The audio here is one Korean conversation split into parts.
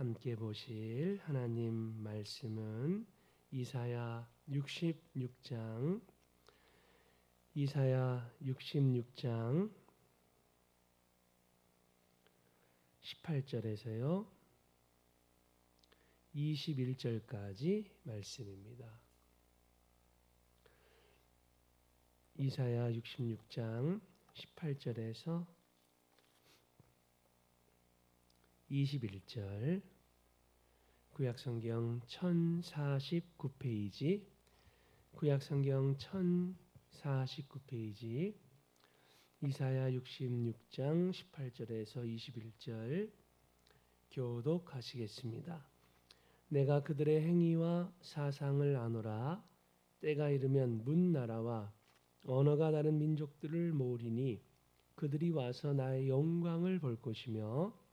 함께 보실 하나님 말씀은 이사야 66장 18절에서요 21절까지 말씀입니다. 이사야 66장 18절에서 21절, 구약성경 1049페이지, 구약성경 1049페이지, 이사야 66장 18절에서 21절 교독하시겠습니다. 내가 그들의 행위와 사상을 아노라. 때가 이르면 문 나라와 언어가 다른 민족들을 모으리니 그들이 와서 나의 영광을 볼 것이며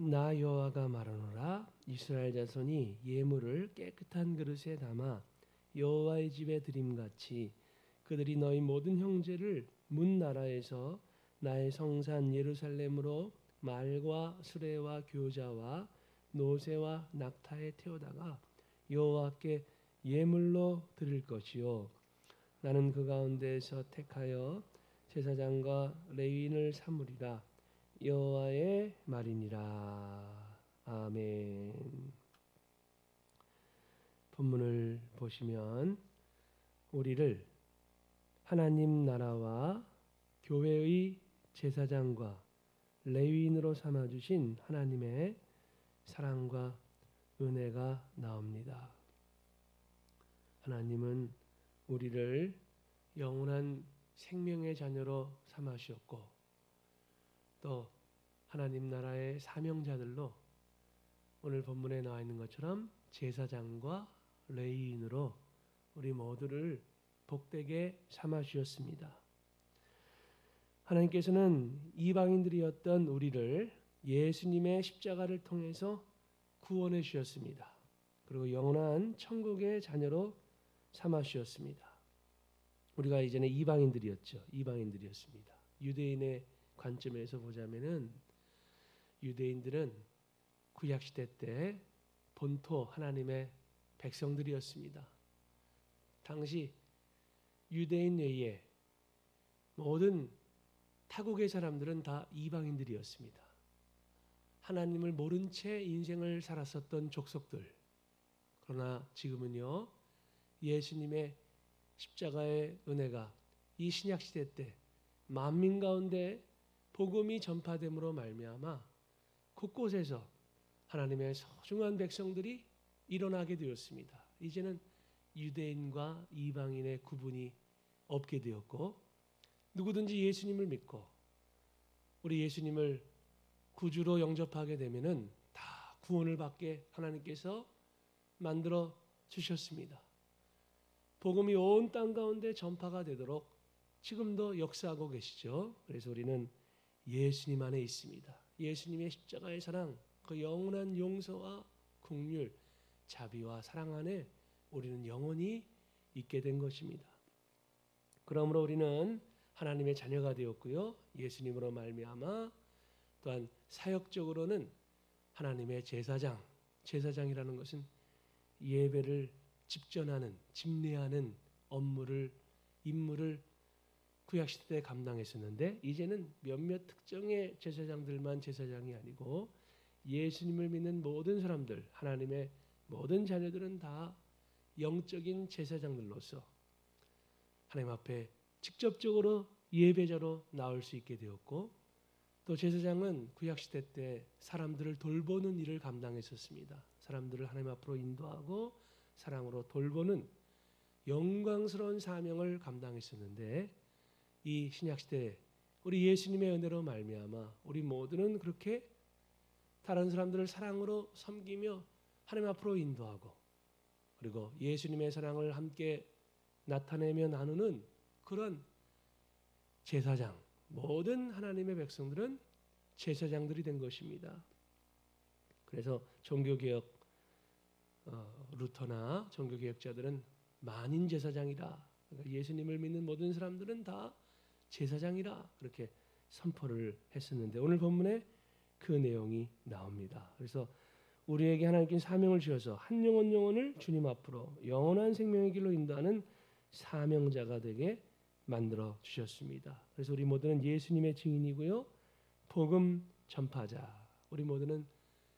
나 여호와가 말하노라. 이스라엘 자손이 예물을 깨끗한 그릇에 담아 여호와의 집에 드림같이 그들이 너희 모든 형제를 문 나라에서 나의 성산 예루살렘으로 말과 수레와 교자와 노새와 낙타에 태우다가 여호와께 예물로 드릴 것이요 나는 그 가운데에서 택하여 제사장과 레위인을 삼으리라. 여호와의 말이니라. 아멘. 본문을 보시면 우리를 하나님 나라와 교회의 제사장과 레위인으로 삼아주신 하나님의 사랑과 은혜가 나옵니다. 하나님은 우리를 영원한 생명의 자녀로 삼으셨고 또 하나님 나라의 사명자들로 오늘 본문에 나와 있는 것처럼 제사장과 레위인으로 우리 모두를 복되게 삼아 주셨습니다. 하나님께서는 이방인들이었던 우리를 예수님의 십자가를 통해서 구원해 주셨습니다. 그리고 영원한 천국의 자녀로 삼아 주셨습니다. 우리가 이전에 이방인들이었습니다. 유대인의 관점에서 보자면은 유대인들은 구약 시대 때 본토 하나님의 백성들이었습니다. 당시 유대인 외에 모든 타국의 사람들은 다 이방인들이었습니다. 하나님을 모른 채 인생을 살았었던 족속들. 그러나 지금은요, 예수님의 십자가의 은혜가 이 신약 시대 때 만민 가운데 복음이 전파됨으로 말미암아 곳곳에서 하나님의 소중한 백성들이 일어나게 되었습니다. 이제는 유대인과 이방인의 구분이 없게 되었고 누구든지 예수님을 믿고 우리 예수님을 구주로 영접하게 되면은 다 구원을 받게 하나님께서 만들어 주셨습니다. 복음이 온 땅 가운데 전파가 되도록 지금도 역사하고 계시죠. 그래서 우리는 예수님 안에 있습니다. 예수님의 십자가의 사랑, 그 영원한 용서와 긍휼, 자비와 사랑 안에 우리는 영원히 있게 된 것입니다. 그러므로 우리는 하나님의 자녀가 되었고요. 예수님으로 말미암아 또한 사역적으로는 하나님의 제사장이라는 것은 예배를 집전하는, 집례하는 임무를 구약시대 때 감당했었는데 이제는 몇몇 특정의 제사장들만 제사장이 아니고 예수님을 믿는 모든 사람들, 하나님의 모든 자녀들은 다 영적인 제사장들로서 하나님 앞에 직접적으로 예배자로 나올 수 있게 되었고 또 제사장은 구약시대 때 사람들을 돌보는 일을 감당했었습니다. 사람들을 하나님 앞으로 인도하고 사랑으로 돌보는 영광스러운 사명을 감당했었는데 이 신약시대에 우리 예수님의 은혜로 말미암아 우리 모두는 그렇게 다른 사람들을 사랑으로 섬기며 하나님 앞으로 인도하고 그리고 예수님의 사랑을 함께 나타내며 나누는 그런 제사장, 모든 하나님의 백성들은 제사장들이 된 것입니다. 그래서 종교개혁 루터나 종교개혁자들은 만인 제사장이다. 그러니까 예수님을 믿는 모든 사람들은 다 제사장이라 그렇게 선포를 했었는데 오늘 본문에 그 내용이 나옵니다. 그래서 우리에게 하나님께 사명을 주셔서 한 영혼을 주님 앞으로 영원한 생명의 길로 인도하는 사명자가 되게 만들어 주셨습니다. 그래서 우리 모두는 예수님의 증인이고요. 복음 전파자. 우리 모두는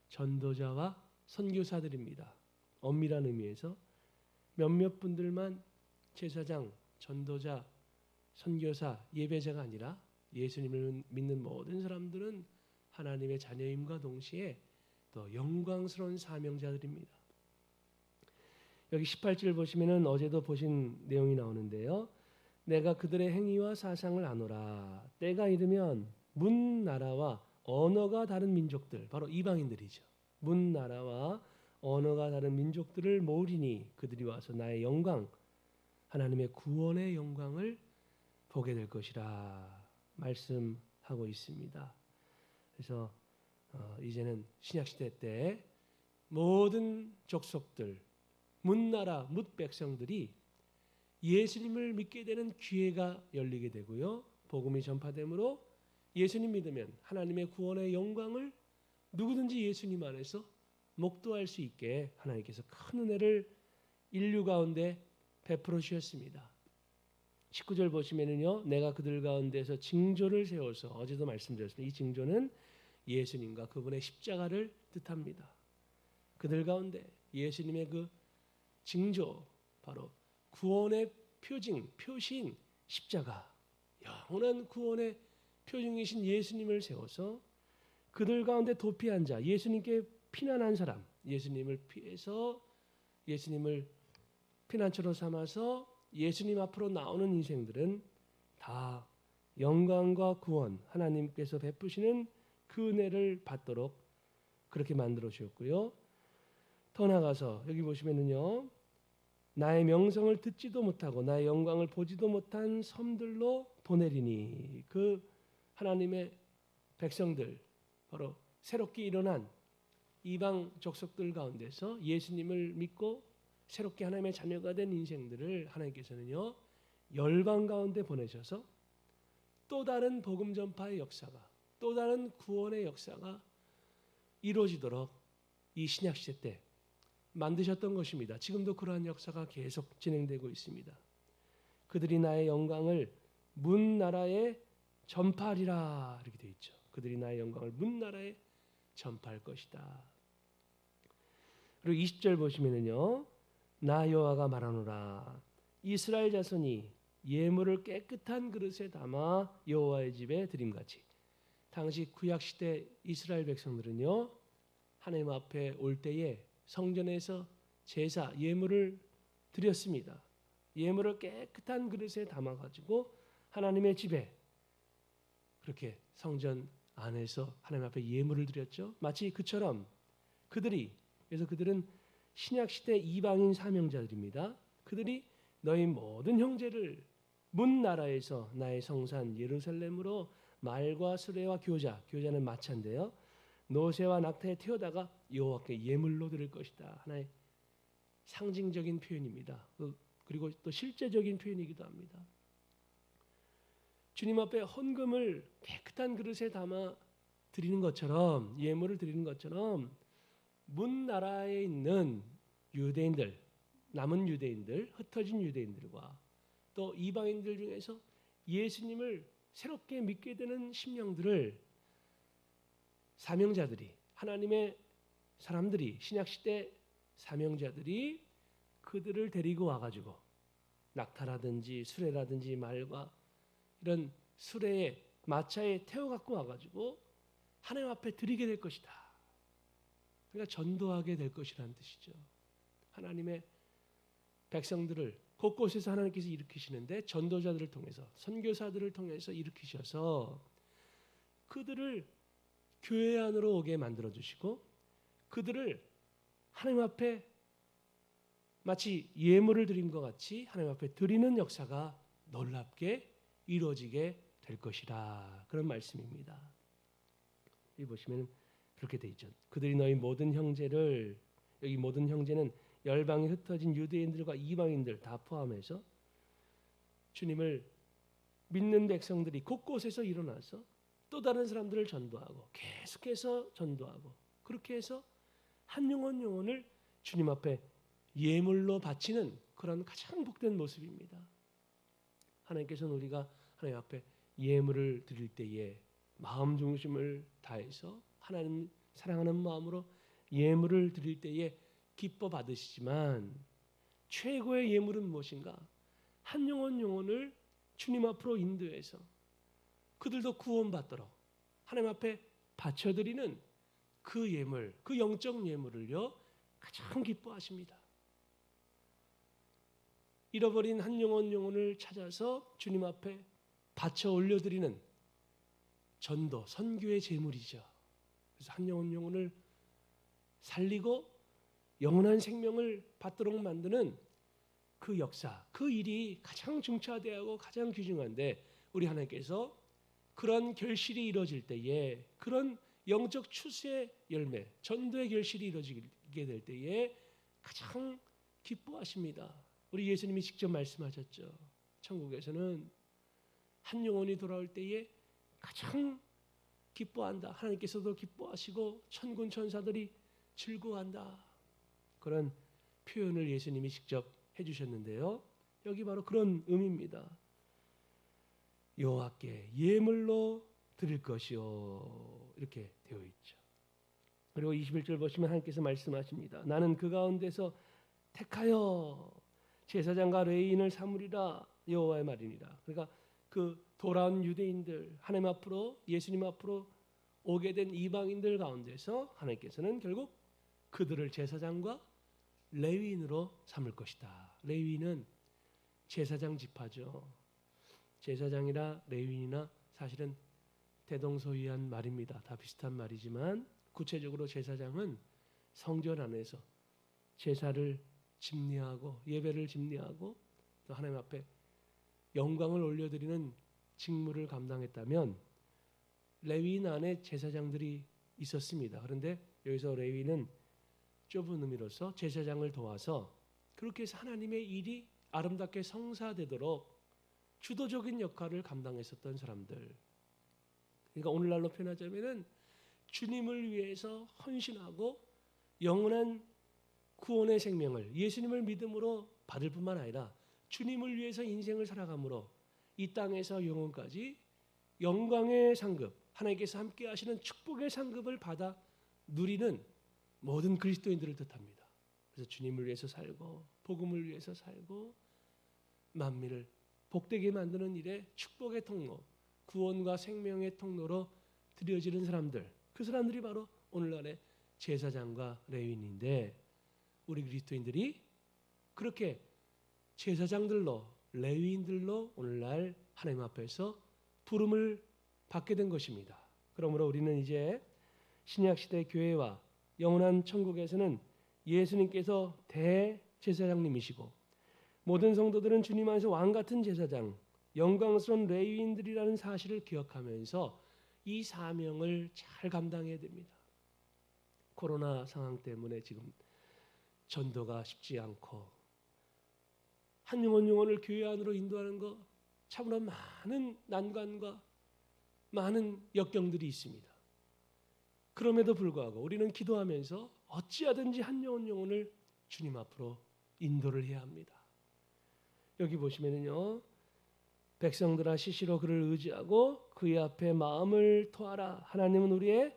전도자와 선교사들입니다. 엄밀한 의미에서 몇몇 분들만 제사장, 전도자, 선교사, 예배자가 아니라 예수님을 믿는 모든 사람들은 하나님의 자녀임과 동시에 또 영광스러운 사명자들입니다. 여기 18절 보시면은 어제도 보신 내용이 나오는데요. 내가 그들의 행위와 사상을 아노라. 때가 이르면 문 나라와 언어가 다른 민족들, 바로 이방인들이죠. 문 나라와 언어가 다른 민족들을 모으리니 그들이 와서 나의 영광, 하나님의 구원의 영광을 보게 될 것이라 말씀하고 있습니다. 그래서 이제는 신약시대 때 모든 족속들, 문나라, 뭇백성들이 예수님을 믿게 되는 기회가 열리게 되고요. 복음이 전파되므로 예수님 믿으면 하나님의 구원의 영광을 누구든지 예수님 안에서 목도할 수 있게 하나님께서 큰 은혜를 인류 가운데 베풀어 주셨습니다. 19절 보시면은요. 내가 그들 가운데서 징조를 세워서 어제도 말씀드렸습니다. 이 징조는 예수님과 그분의 십자가를 뜻합니다. 그들 가운데 예수님의 그 징조 바로 구원의 표징, 십자가, 영원한 구원의 표징이신 예수님을 세워서 그들 가운데 도피한 자, 예수님께 피난한 사람, 예수님을 피해서 예수님을 피난처로 삼아서 예수님 앞으로 나오는 인생들은 다 영광과 구원, 하나님께서 베푸시는 그 은혜를 받도록 그렇게 만들어 주셨고요. 더 나아가서 여기 보시면은요. 나의 명성을 듣지도 못하고 나의 영광을 보지도 못한 섬들로 보내리니 그 하나님의 백성들 바로 새롭게 일어난 이방 족속들 가운데서 예수님을 믿고 새롭게 하나님의 자녀가 된 인생들을 하나님께서는요 열방 가운데 보내셔서 또 다른 복음 전파의 역사가 또 다른 구원의 역사가 이루어지도록 이 신약 시대 때 만드셨던 것입니다. 지금도 그러한 역사가 계속 진행되고 있습니다. 그들이 나의 영광을 문 나라에 전파하리라 이렇게 되어 있죠. 그들이 나의 영광을 문 나라에 전파할 것이다. 그리고 20절 보시면은요. 나 여호와가 말하노라. 이스라엘 자손이 예물을 깨끗한 그릇에 담아 여호와의 집에 드림같이. 당시 구약 시대 이스라엘 백성들은요. 하나님 앞에 올 때에 성전에서 제사 예물을 드렸습니다. 예물을 깨끗한 그릇에 담아 가지고 하나님의 집에 그렇게 성전 안에서 하나님 앞에 예물을 드렸죠. 마치 그처럼 그래서 그들은 신약 시대 이방인 사명자들입니다. 그들이 너희 모든 형제를 문 나라에서 나의 성산 예루살렘으로 말과 수레와 교자는 마차인데요. 노새와 낙타에 태워다가 여호와께 예물로 드릴 것이다. 하나의 상징적인 표현입니다. 그리고 또 실제적인 표현이기도 합니다. 주님 앞에 헌금을 깨끗한 그릇에 담아 드리는 것처럼 예물을 드리는 것처럼 문 나라에 있는 유대인들, 남은 유대인들, 흩어진 유대인들과 또 이방인들 중에서 예수님을 새롭게 믿게 되는 심령들을 사명자들이 하나님의 사람들이 신약시대 사명자들이 그들을 데리고 와가지고 낙타라든지 수레라든지 말과 이런 수레에 마차에 태워갖고 와가지고 하나님 앞에 드리게 될 것이다. 그러니까 전도하게 될 것이라는 뜻이죠. 하나님의 백성들을 곳곳에서 하나님께서 일으키시는데 전도자들을 통해서 선교사들을 통해서 일으키셔서 그들을 교회 안으로 오게 만들어 주시고 그들을 하나님 앞에 마치 예물을 드림과 같이 하나님 앞에 드리는 역사가 놀랍게 이루어지게 될 것이라 그런 말씀입니다. 여기 보시면 그렇게 돼 있죠. 그들이 너희 모든 형제를 여기 모든 형제는 열방에 흩어진 유대인들과 이방인들 다 포함해서 주님을 믿는 백성들이 곳곳에서 일어나서 또 다른 사람들을 전도하고 계속해서 전도하고 그렇게 해서 한 영혼을 주님 앞에 예물로 바치는 그런 가장 복된 모습입니다. 하나님께서는 우리가 하나님 앞에 예물을 드릴 때에 마음 중심을 다해서 하나님 사랑하는 마음으로 예물을 드릴 때에 기뻐 받으시지만 최고의 예물은 무엇인가? 한 영혼을 주님 앞으로 인도해서 그들도 구원받도록 하나님 앞에 바쳐드리는 그 예물, 그 영적 예물을요 가장 기뻐하십니다. 잃어버린 한 영혼을 찾아서 주님 앞에 바쳐 올려드리는 전도, 선교의 제물이죠. 그래서 한 영혼을 살리고 영원한 생명을 받도록 만드는 그 역사, 그 일이 가장 중차대하고 가장 귀중한데 우리 하나님께서 그런 결실이 이루어질 때에 그런 영적 추수의 열매, 전도의 결실이 이루어지게 될 때에 가장 기뻐하십니다. 우리 예수님이 직접 말씀하셨죠. 천국에서는 한 영혼이 돌아올 때에 가장 기뻐한다. 하나님께서도 기뻐하시고 천군 천사들이 즐거워한다. 그런 표현을 예수님이 직접 해주셨는데요. 여기 바로 그런 의미입니다. 여호와께 예물로 드릴 것이요 이렇게 되어 있죠. 그리고 21절 보시면 하나님께서 말씀하십니다. 나는 그 가운데서 택하여 제사장과 레위인을 삼으리라 여호와의 말이니라. 그러니까 그 돌아온 유대인들 하나님 앞으로 예수님 앞으로 오게 된 이방인들 가운데서 하나님께서는 결국 그들을 제사장과 레위인으로 삼을 것이다. 레위인은 제사장 지파죠. 제사장이나 레위인이나 사실은 대동소이한 말입니다. 다 비슷한 말이지만 구체적으로 제사장은 성전 안에서 제사를 집례하고 예배를 집례하고 또 하나님 앞에 영광을 올려드리는 직무를 감당했다면 레위인 안에 제사장들이 있었습니다. 그런데 여기서 레위인은 좁은 의미로서 제사장을 도와서 그렇게 해서 하나님의 일이 아름답게 성사되도록 주도적인 역할을 감당했었던 사람들. 그러니까 오늘날로 표현하자면은 주님을 위해서 헌신하고 영원한 구원의 생명을 예수님을 믿음으로 받을 뿐만 아니라 주님을 위해서 인생을 살아감으로 이 땅에서 영원까지 영광의 상급, 하나님께서 함께 하시는 축복의 상급을 받아 누리는 모든 그리스도인들을 뜻합니다. 그래서 주님을 위해서 살고 복음을 위해서 살고 만민을 복되게 만드는 일에 축복의 통로, 구원과 생명의 통로로 드려지는 사람들, 그 사람들이 바로 오늘날의 제사장과 레위인인데 우리 그리스도인들이 그렇게 제사장들로 레위인들로 오늘날 하나님 앞에서 부름을 받게 된 것입니다. 그러므로 우리는 이제 신약시대 교회와 영원한 천국에서는 예수님께서 대제사장님이시고 모든 성도들은 주님 안에서 왕같은 제사장, 영광스러운 레위인들이라는 사실을 기억하면서 이 사명을 잘 감당해야 됩니다. 코로나 상황 때문에 지금 전도가 쉽지 않고 한 영혼을 교회 안으로 인도하는 것 참으로 많은 난관과 많은 역경들이 있습니다. 그럼에도 불구하고 우리는 기도하면서 어찌하든지 한 영혼을 주님 앞으로 인도를 해야 합니다. 여기 보시면은요. 백성들아 시시로 그를 의지하고 그의 앞에 마음을 토하라. 하나님은 우리의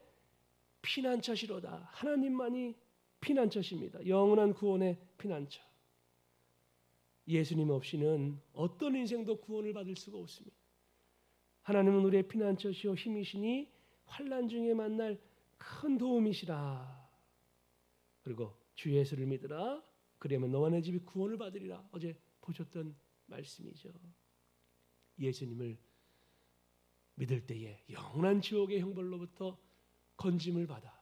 피난처시로다. 하나님만이 피난처십니다. 영원한 구원의 피난처. 예수님 없이는 어떤 인생도 구원을 받을 수가 없습니다. 하나님은 우리의 피난처시오 힘이시니 환난 중에 만날 큰 도움이시라. 그리고 주 예수를 믿으라. 그러면 너와 내 집이 구원을 받으리라. 어제 보셨던 말씀이죠. 예수님을 믿을 때에 영원한 지옥의 형벌로부터 건짐을 받아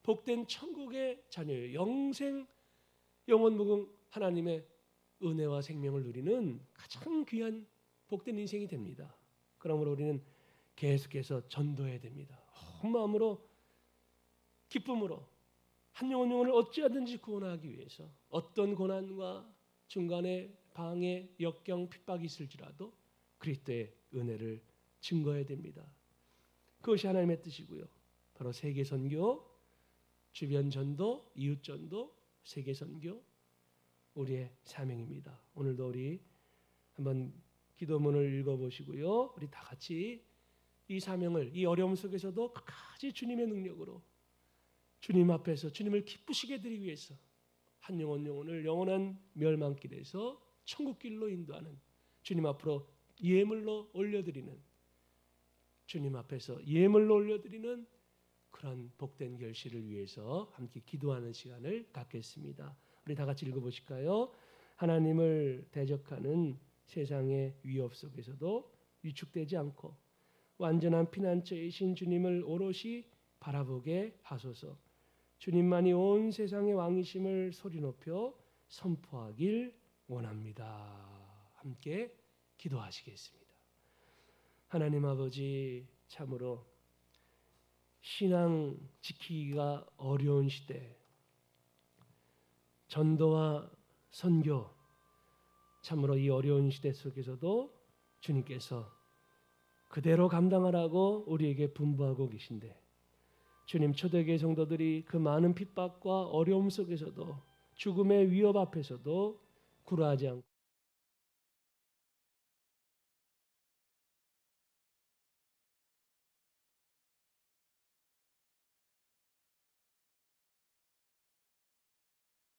복된 천국의 자녀의 영생 영원 무궁 하나님의 은혜와 생명을 누리는 가장 귀한 복된 인생이 됩니다. 그러므로 우리는 계속해서 전도해야 됩니다. 온 마음으로 기쁨으로 한 영혼 영혼을 어찌하든지 구원하기 위해서 어떤 고난과 중간에 방해, 역경, 핍박이 있을지라도 그리스도의 은혜를 증거해야 됩니다. 그것이 하나님의 뜻이고요. 바로 세계 선교, 주변 전도, 이웃 전도, 세계 선교 우리의 사명입니다. 오늘도 우리 한번 기도문을 읽어보시고요. 우리 다 같이 이 사명을 이 어려움 속에서도 끝까지 주님의 능력으로 주님 앞에서 주님을 기쁘시게 해드리기 위해서 한 영혼 영혼을 영원한 멸망길에서 천국길로 인도하는 주님 앞으로 예물로 올려드리는 주님 앞에서 예물로 올려드리는 그런 복된 결실을 위해서 함께 기도하는 시간을 갖겠습니다. 우리 다 같이 읽어보실까요? 하나님을 대적하는 세상의 위협 속에서도 위축되지 않고 완전한 피난처이신 주님을 오롯이 바라보게 하소서. 주님만이 온 세상의 왕이심을 소리 높여 선포하길 원합니다. 함께 기도하시겠습니다. 하나님 아버지, 참으로 신앙 지키기가 어려운 시대, 전도와 선교, 참으로 이 어려운 시대 속에서도 주님께서 그대로 감당하라고 우리에게 분부하고 계신데, 주님, 초대교회 성도들이 그 많은 핍박과 어려움 속에서도 죽음의 위협 앞에서도 굴하지 않고